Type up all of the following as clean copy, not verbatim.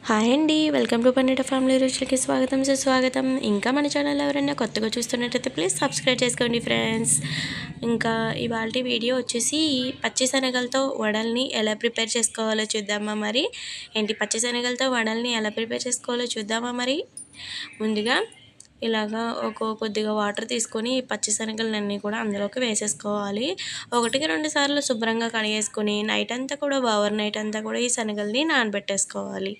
Hi అండి, welcome to పన్నెట family రుచులకి స్వాగతం సుస్వాగతం. ఇంకా మన ఛానల్ ఎవరైనా కొత్తగా చూస్తున్నట్టయితే ప్లీజ్ సబ్స్క్రైబ్ చేసుకోండి ఫ్రెండ్స్. ఇంకా ఇవాళ వీడియో వచ్చేసి పచ్చిశనగలతో వడల్ని ఎలా ప్రిపేర్ చేసుకోవాలో చూద్దామా మరి. పచ్చిశనగలతో వడల్ని ఎలా ప్రిపేర్ చేసుకోవాలో చూద్దామా మరి. ముందుగా ఇలాగా కొద్దిగా వాటర్ తీసుకొని పచ్చిశనగలన్నీ కూడా అందులోకి వేసేసుకోవాలి. 1-2 సార్లు శుభ్రంగా కడిగేసుకొని నైట్ అంతా కూడా ఓవర్ నైట్ అంతా కూడా ఈ శనగల్ని నానబెట్టేసుకోవాలి.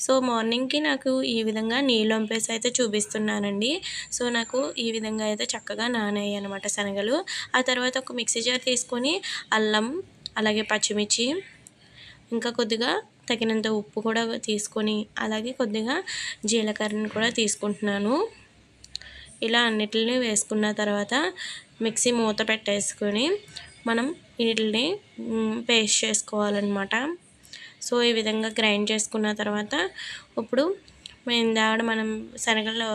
సో మార్నింగ్కి నాకు ఈ విధంగా నీళ్ళు వంపేసి అయితే చూపిస్తున్నానండి. సో నాకు ఈ విధంగా అయితే చక్కగా నానాయి అనమాట శనగలు. ఆ తర్వాత ఒక మిక్సీ జార్ తీసుకొని అల్లం, అలాగే పచ్చిమిర్చి, ఇంకా కొద్దిగా తగినంత ఉప్పు కూడా తీసుకొని, అలాగే కొద్దిగా జీలకర్రని కూడా తీసుకుంటున్నాను. ఇలా అన్నిటిని వేసుకున్న తర్వాత మిక్సీ మూత పెట్టేసుకొని మనం వీటిని పేస్ట్ చేసుకోవాలన్నమాట. సో ఈ విధంగా గ్రైండ్ చేసుకున్న తర్వాత ఇప్పుడు మనం శనగలు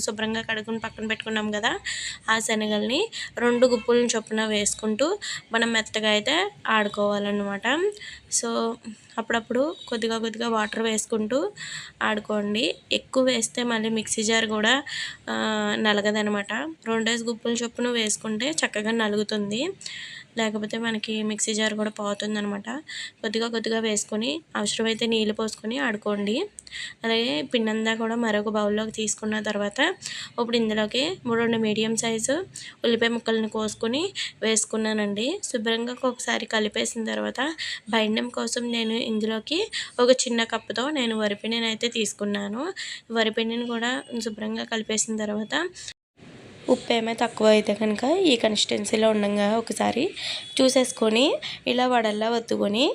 శుభ్రంగా కడుక్కుని పక్కన పెట్టుకున్నాం కదా, ఆ శనగల్ని 2 గుప్పులను చొప్పున వేసుకుంటూ మనం మెత్తగా అయితే ఆడుకోవాలన్నమాట. సో అప్పుడప్పుడు కొద్దిగా వాటర్ వేసుకుంటూ ఆడుకోండి. ఎక్కువ వేస్తే మళ్ళీ మిక్సీ జార్ కూడా నలగదనమాట. 2 గుప్పుల చొప్పున వేసుకుంటే చక్కగా నలుగుతుంది, లేకపోతే మనకి మిక్సీ జార్ కూడా పోతుందనమాట. కొద్దిగా వేసుకొని అవసరమైతే నీళ్ళు పోసుకొని ఆడుకోండి. అలాగే పిండంతా కూడా మరొక బౌల్లోకి తీసుకున్న తర్వాత ఇప్పుడు ఇందులోకి 2 మీడియం సైజు ఉల్లిపాయ ముక్కలను కోసుకొని వేసుకున్నానండి. శుభ్రంగా ఒకసారి కలిపేసిన తర్వాత బైండం కోసం నేను ఇందులోకి ఒక చిన్న కప్పుతో నేను వరిపిండిని అయితే తీసుకున్నాను. వరిపిండిని కూడా శుభ్రంగా కలిపేసిన తర్వాత ఉప్పు ఏమైనా తక్కువ అయితే కనుక ఈ కన్సిస్టెన్సీలో ఉండగా ఒకసారి చూసేసుకొని ఇలా వడల్లా ఒత్తుకొని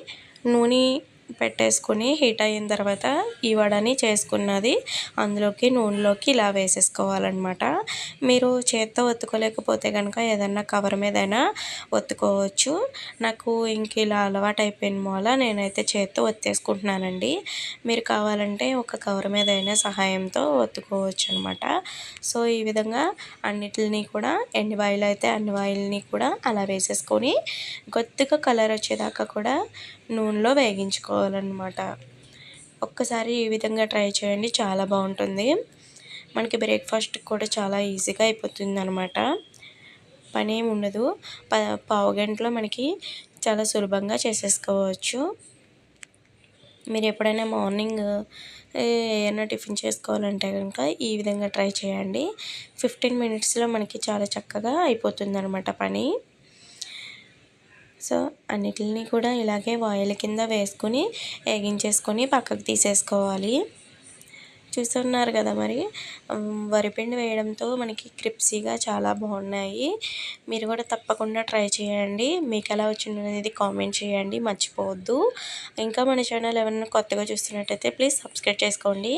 నూనె పెట్టేసుకొని హీట్ అయిన తర్వాత ఈ వడని చేసుకున్నది అందులోకి నూనెలోకి ఇలా వేసేసుకోవాలన్నమాట. మీరు చేత్తో ఒత్తుకోలేకపోతే కనుక ఏదన్నా కవర్ మీదైనా ఒత్తుకోవచ్చు. నాకు ఇంక ఇలా అలవాటు అయిపోయిన మూల నేనైతే చేత్తో ఒత్తేసుకుంటున్నానండి. మీరు కావాలంటే ఒక కవర్ మీద అయినా సహాయంతో ఒత్తుకోవచ్చు అనమాట. సో ఈ విధంగా అన్నిటిని కూడా ఎండు ఆయిల్ అయితే అన్ని ఆయిల్ని కూడా అలా వేసేసుకొని కొద్దిగా కలర్ వచ్చేదాకా కూడా నూనెలో వేగించుకోవాలన్నమాట. ఒక్కసారి ఈ విధంగా ట్రై చేయండి, చాలా బాగుంటుంది. మనకి బ్రేక్ఫాస్ట్ కూడా చాలా ఈజీగా అయిపోతుంది అనమాట. పని ఏమి ఉండదు. పావు గంటలో మనకి చాలా సులభంగా చేసేసుకోవచ్చు. మీరు ఎప్పుడైనా మార్నింగ్ ఏమైనా టిఫిన్ చేసుకోవాలంటే కనుక ఈ విధంగా ట్రై చేయండి. 15 మినిట్స్లో మనకి చాలా చక్కగా అయిపోతుంది అనమాట పని. సో అన్నిటిని కూడా ఇలాగే ఆయిల్ కింద వేసుకొని వేగించేసుకొని పక్కకు తీసేసుకోవాలి. చూస్తున్నారు కదా మరి, వరిపిండి వేయడంతో మనకి క్రిప్సీగా చాలా బాగున్నాయి. మీరు కూడా తప్పకుండా ట్రై చేయండి. మీకు ఎలా వచ్చిందనేది కామెంట్ చేయండి, మర్చిపోవద్దు. ఇంకా మన ఛానల్ ఎవరైనా కొత్తగా చూస్తున్నట్టయితే ప్లీజ్ సబ్స్క్రైబ్ చేసుకోండి.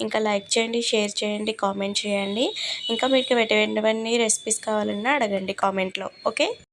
ఇంకా లైక్ చేయండి, షేర్ చేయండి, కామెంట్ చేయండి. ఇంకా మీకు ఎటువంటి రెసిపీస్ కావాలన్నా అడగండి కామెంట్లో. ఓకే.